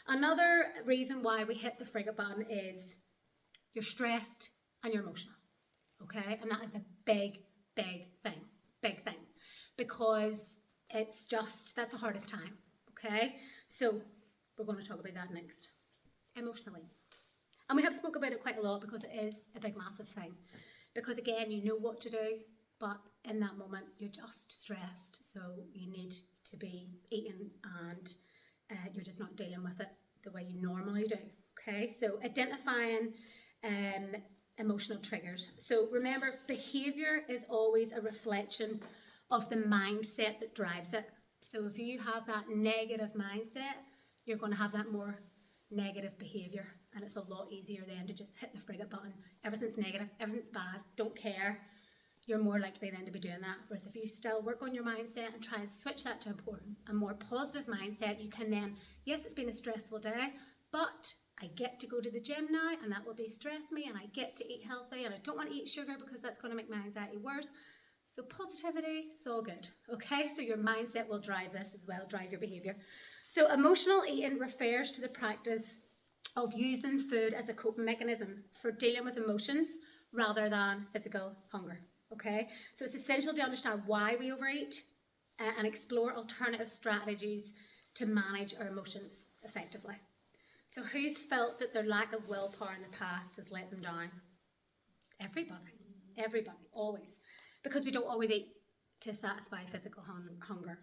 Another reason why we hit the frigate button is you're stressed and you're emotional, okay? And that is a big thing, because it's just, that's the hardest time, okay? So we're going to talk about that next, emotionally. And we have spoke about it quite a lot because it is a big, massive thing. Because again, you know what to do, but in that moment, you're just stressed. So you need to be eating and you're just not dealing with it the way you normally do. Okay, so identifying emotional triggers. So remember, behaviour is always a reflection of the mindset that drives it. So if you have that negative mindset, you're going to have that more negative behaviour, and it's a lot easier then to just hit the frigate button. Everything's negative, everything's bad, don't care. You're more likely then to be doing that. Whereas if you still work on your mindset and try and switch that to a more positive mindset, you can then, yes, it's been a stressful day, but I get to go to the gym now and that will de-stress me, and I get to eat healthy, and I don't want to eat sugar because that's going to make my anxiety worse. So positivity, it's all good, okay? So your mindset will drive this as well, drive your behaviour. So emotional eating refers to the practice of using food as a coping mechanism for dealing with emotions rather than physical hunger, okay? So it's essential to understand why we overeat and explore alternative strategies to manage our emotions effectively. So who's felt that their lack of willpower in the past has let them down? Everybody, always. Because we don't always eat to satisfy physical hunger.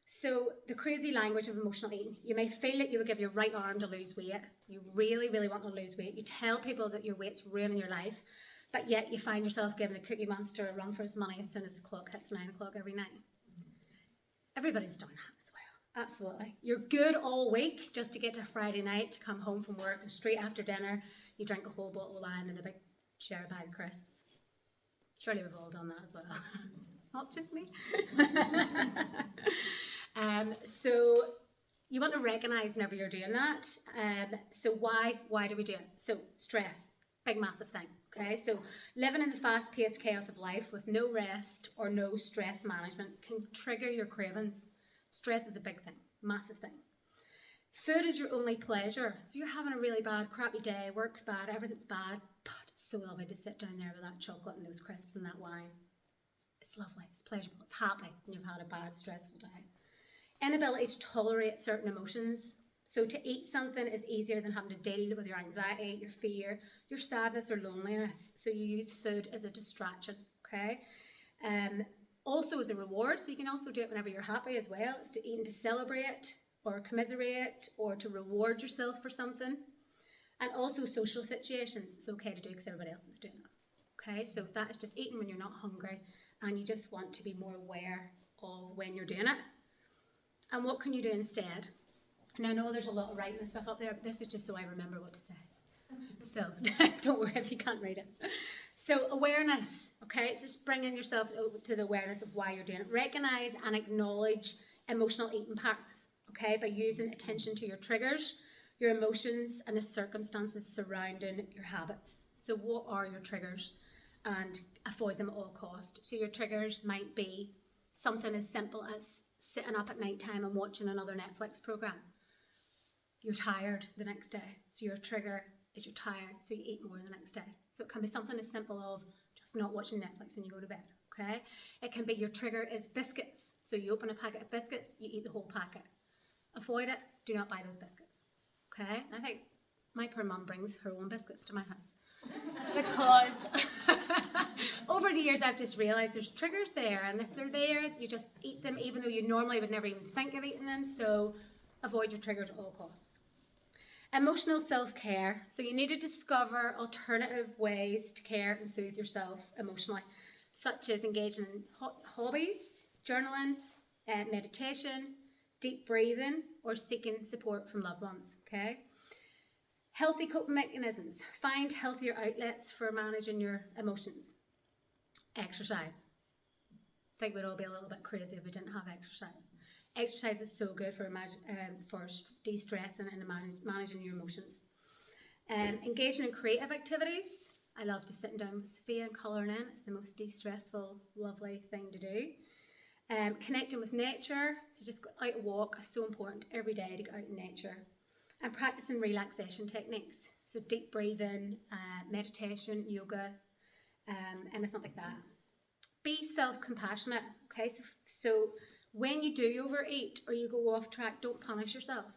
So the crazy language of emotional eating. You may feel that you would give your right arm to lose weight. You really want to lose weight. You tell people that your weight's ruining your life, but yet you find yourself giving the Cookie Monster a run for his money as soon as the clock hits 9 o'clock every night. Everybody's done that as well. Absolutely. You're good all week just to get to Friday night, to come home from work, and straight after dinner, you drink a whole bottle of wine and a big share bag of crisps. Surely we've all done that as well. Not just me. So you want to recognise whenever you're doing that. So why do we do it? So stress, big massive thing. Okay, so living in the fast-paced chaos of life with no rest or no stress management can trigger your cravings. Stress is a big thing, massive thing. Food is your only pleasure. So you're having a really bad, crappy day, work's bad, everything's bad, but it's so lovely to sit down there with that chocolate and those crisps and that wine. It's lovely, it's pleasurable, it's happy when you've had a bad, stressful day. Inability to tolerate certain emotions. So to eat something is easier than having to deal with your anxiety, your fear, your sadness or loneliness. So you use food as a distraction, okay? Also as a reward, so you can also do it whenever you're happy as well. It's to eat to celebrate or commiserate or to reward yourself for something. And also social situations, it's okay to do because everybody else is doing it. Okay, so that is just eating when you're not hungry and you just want to be more aware of when you're doing it. And what can you do instead? And I know there's a lot of writing and stuff up there, but this is just so I remember what to say. So don't worry if you can't read it. So awareness, okay? It's just bringing yourself to the awareness of why you're doing it. Recognise and acknowledge emotional eating patterns, okay? By using attention to your triggers, your emotions, and the circumstances surrounding your habits. So what are your triggers? And avoid them at all cost. So your triggers might be something as simple as sitting up at night time and watching another Netflix programme. You're tired the next day. So your trigger is you're tired, so you eat more the next day. So it can be something as simple of just not watching Netflix when you go to bed, okay? It can be your trigger is biscuits. So you open a packet of biscuits, you eat the whole packet. Avoid it, do not buy those biscuits, okay? I think my poor mum brings her own biscuits to my house. Because over the years I've just realised there's triggers there, and if they're there, you just eat them even though you normally would never even think of eating them, so avoid your triggers at all costs. Emotional self-care. So you need to discover alternative ways to care and soothe yourself emotionally, such as engaging in hobbies, journaling, meditation, deep breathing, or seeking support from loved ones, okay? Healthy coping mechanisms. Find healthier outlets for managing your emotions. Exercise. I think we'd all be a little bit crazy if we didn't have exercise. Exercise is so good for de-stressing and managing your emotions. Engaging in creative activities. I love just sitting down with Sophia and colouring in. It's the most de-stressful, lovely thing to do. Connecting with nature, so just go out a walk is so important every day to get out in nature. And practicing relaxation techniques, so deep breathing, meditation, yoga, anything like that. Be self-compassionate, okay? So when you do overeat or you go off track, don't punish yourself,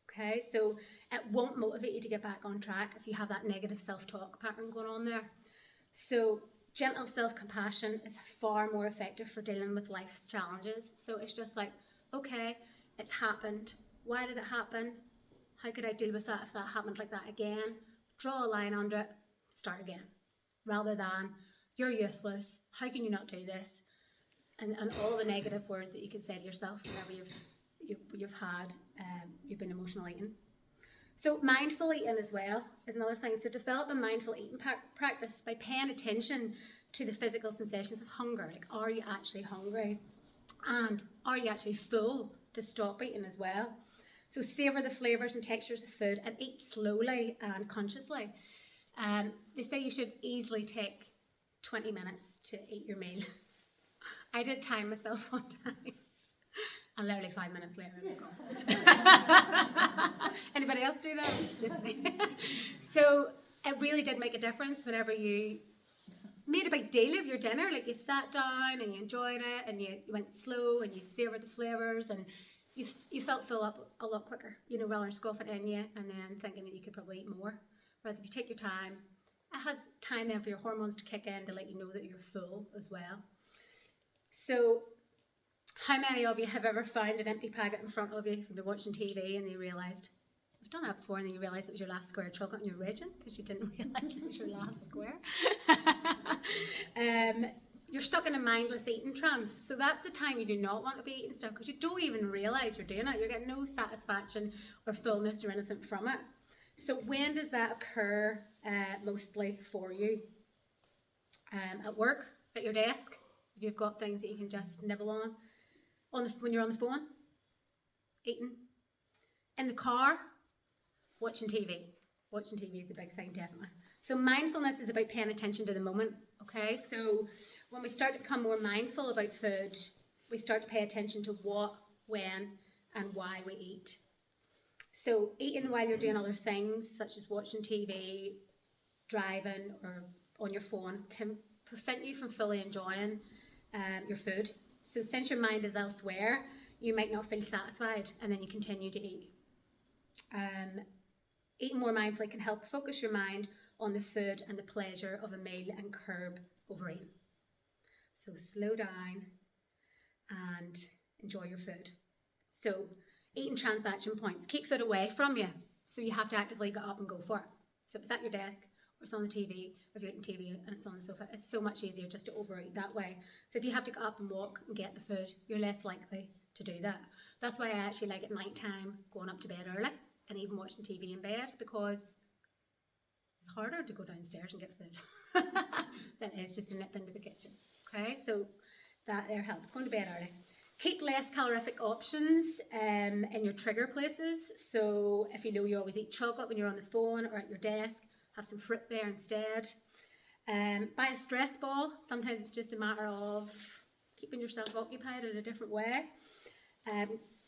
okay? So it won't motivate you to get back on track if you have that negative self-talk pattern going on there. So gentle self-compassion is far more effective for dealing with life's challenges. So it's just like, okay, it's happened. Why did it happen? How could I deal with that if that happened like that again? Draw a line under it, start again. Rather than, you're useless, how can you not do this? And all the negative words that you can say to yourself whenever you've been emotional eating. So mindful eating as well is another thing. So develop a mindful eating practice by paying attention to the physical sensations of hunger. Like, are you actually hungry? And are you actually full to stop eating as well? So savour the flavours and textures of food and eat slowly and consciously. They say you should easily take 20 minutes to eat your meal. I did time myself one time. And literally 5 minutes later, it was gone. Anybody else do that? It's just me. So it really did make a difference whenever you made a big deal of your dinner. Like, you sat down and you enjoyed it and you went slow and you savoured the flavours and you felt full up a lot quicker, rather than scoffing in you and then thinking that you could probably eat more. Whereas if you take your time, it has time then for your hormones to kick in to let you know that you're full as well. So how many of you have ever found an empty packet in front of you if you've been watching TV and you realised, I've done that before, and then you realised it was your last square of chocolate and you're raging because you didn't realise it was your last square? You're stuck in a mindless eating trance. So that's the time you do not want to be eating stuff because you don't even realise you're doing it. You're getting no satisfaction or fullness or anything from it. So when does that occur mostly for you? At work, at your desk, if you've got things that you can just nibble on when you're on the phone, eating. In the car, watching TV. Watching TV is a big thing, definitely. So mindfulness is about paying attention to the moment, okay? So when we start to become more mindful about food, we start to pay attention to what, when, and why we eat. So eating while you're doing other things, such as watching TV, driving, or on your phone, can prevent you from fully enjoying your food. So since your mind is elsewhere, you might not feel satisfied, and then you continue to eat. Eating more mindfully can help focus your mind on the food and the pleasure of a meal and curb overeating. So slow down and enjoy your food. So eating transaction points. Keep food away from you. So you have to actively get up and go for it. So if it's at your desk or it's on the TV, or if you're eating TV and it's on the sofa, it's so much easier just to overeat that way. So if you have to get up and walk and get the food, you're less likely to do that. That's why I actually like at night time going up to bed early and even watching TV in bed, because it's harder to go downstairs and get food than it is just to nip into the kitchen. Okay, so that there helps. Going to bed early. Keep less calorific options in your trigger places. So if you know you always eat chocolate when you're on the phone or at your desk, have some fruit there instead. Buy a stress ball. Sometimes it's just a matter of keeping yourself occupied in a different way.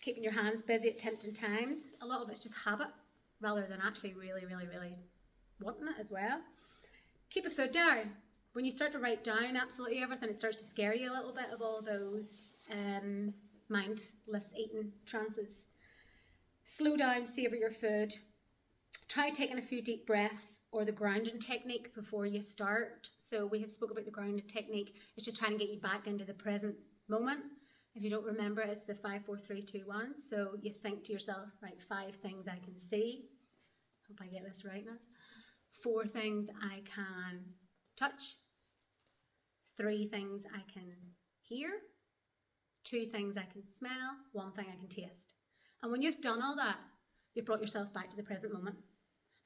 Keeping your hands busy at tempting times. A lot of it's just habit rather than actually really, really, really wanting it as well. Keep a food diary. When you start to write down absolutely everything, it starts to scare you a little bit of all those mindless eating trances. Slow down, savour your food. Try taking a few deep breaths or the grounding technique before you start. So we have spoke about the grounding technique. It's just trying to get you back into the present moment. If you don't remember, it's the 5, 4, 3, 2, 1. So you think to yourself, right, 5 things I can see. Hope I get this right now. 4 things I can touch. 3 things I can hear. 2 things I can smell. 1 thing I can taste. And when you've done all that, you've brought yourself back to the present moment.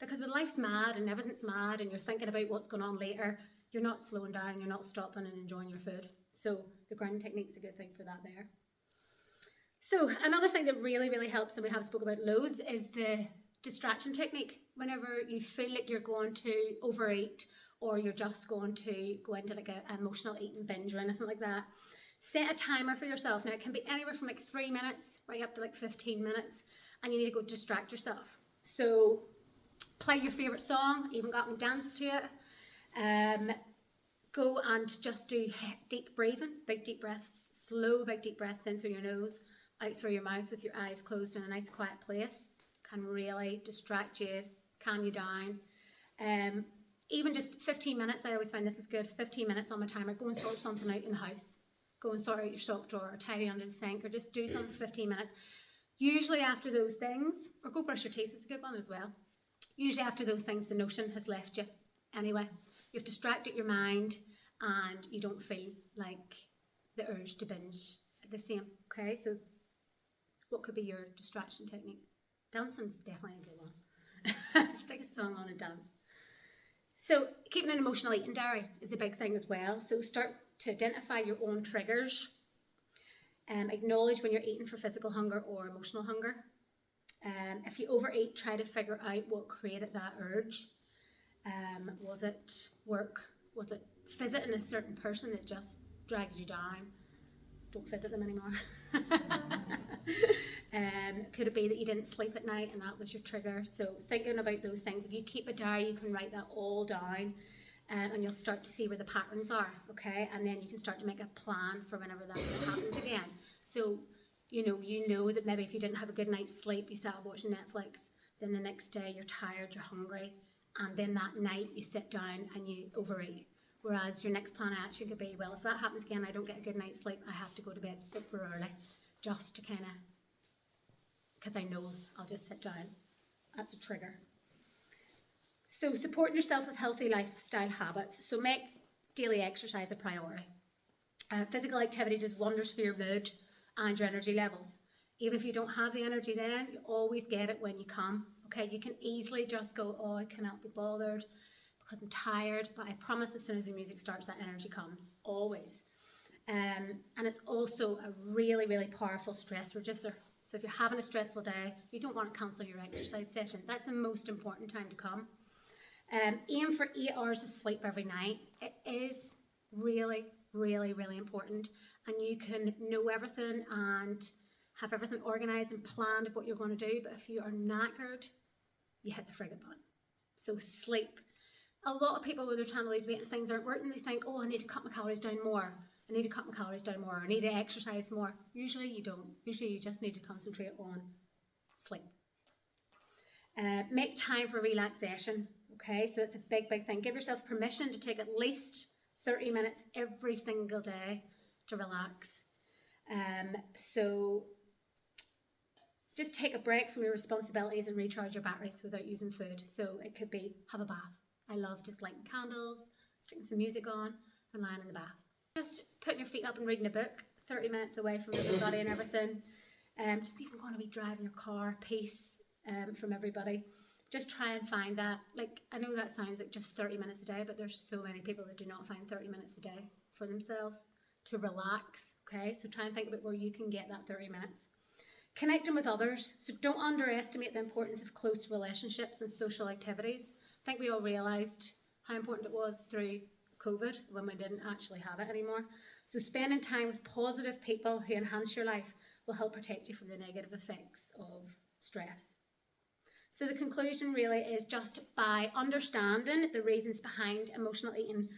Because when life's mad and everything's mad and you're thinking about what's going on later, you're not slowing down, you're not stopping and enjoying your food. So the grounding technique's a good thing for that there. So another thing that really, really helps, and we have spoken about loads, is the distraction technique. Whenever you feel like you're going to overeat or you're just going to go into like an emotional eating binge or anything like that, Set a timer for yourself. Now, it can be anywhere from like 3 minutes right up to like 15 minutes, and you need to go distract yourself. So play your favourite song, even got them dance to it. Go and just do deep breathing, big deep breaths, slow big deep breaths in through your nose, out through your mouth with your eyes closed in a nice quiet place. Can really distract you, calm you down. Even just 15 minutes, I always find this is good, 15 minutes on my timer. Go and sort something out in the house. Go and sort out your sock drawer, or tidy under the sink, or just do something for 15 minutes. Usually after those things, or go brush your teeth, it's a good one as well. Usually after those things, the notion has left you anyway. You've distracted your mind and you don't feel like the urge to binge the same. Okay, so what could be your distraction technique? Dancing's definitely a good one. Stick a song on and dance. So keeping an emotional eating diary is a big thing as well. So start to identify your own triggers. Acknowledge when you're eating for physical hunger or emotional hunger. If you overeat, try to figure out what created that urge. Was it work? Was it visiting a certain person that just dragged you down? Don't visit them anymore. Could it be that you didn't sleep at night and that was your trigger? So thinking about those things, if you keep a diary, you can write that all down, and you'll start to see where the patterns are, okay? And then you can start to make a plan for whenever that happens again. So you know that maybe if you didn't have a good night's sleep, you sat up watching Netflix, then the next day you're tired, you're hungry, and then that night you sit down and you overeat. Whereas your next plan of action could be, well, if that happens again, I don't get a good night's sleep, I have to go to bed super early, just to kind of, because I know I'll just sit down. That's a trigger. So supporting yourself with healthy lifestyle habits. So make daily exercise a priority. Physical activity does wonders for your mood and your energy levels. Even if you don't have the energy then, you always get it when you come. Okay, you can easily just go, oh, I cannot be bothered because I'm tired, but I promise as soon as the music starts, that energy comes, always. And it's also a really, really powerful stress reducer. So if you're having a stressful day, you don't want to cancel your exercise session. That's the most important time to come. Aim for 8 hours of sleep every night. It is really, really, really important. And you can know everything and have everything organised and planned of what you're going to do. But if you are knackered, you hit the frigate button. So sleep. A lot of people, when they're trying to lose weight and things aren't working, they think, oh, I need to cut my calories down more. I need to cut my calories down more. I need to exercise more. Usually you don't. Usually you just need to concentrate on sleep. Make time for relaxation. Okay, so it's a big, big thing. Give yourself permission to take at least 30 minutes every single day to relax. So just take a break from your responsibilities and recharge your batteries without using food. So it could be have a bath. I love just lighting candles, sticking some music on and lying in the bath. Just putting your feet up and reading a book, 30 minutes away from everybody and everything. Just even going to be driving your car, peace from everybody. Just try and find that. Like, I know that sounds like just 30 minutes a day, but there's so many people that do not find 30 minutes a day for themselves to relax, okay? So try and think about where you can get that 30 minutes. Connecting with others. So don't underestimate the importance of close relationships and social activities. I think we all realised how important it was through COVID when we didn't actually have it anymore. So spending time with positive people who enhance your life will help protect you from the negative effects of stress. So the conclusion really is just by understanding the reasons behind emotional eating,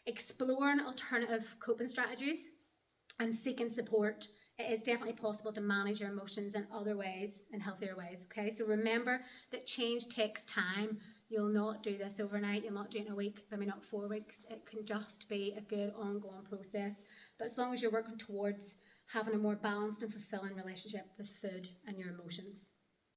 exploring alternative coping strategies and seeking support, it is definitely possible to manage your emotions in other ways, in healthier ways, okay? So remember that change takes time. You'll not do this overnight, you'll not do it in a week, maybe not 4 weeks. It can just be a good ongoing process. But as long as you're working towards having a more balanced and fulfilling relationship with food and your emotions.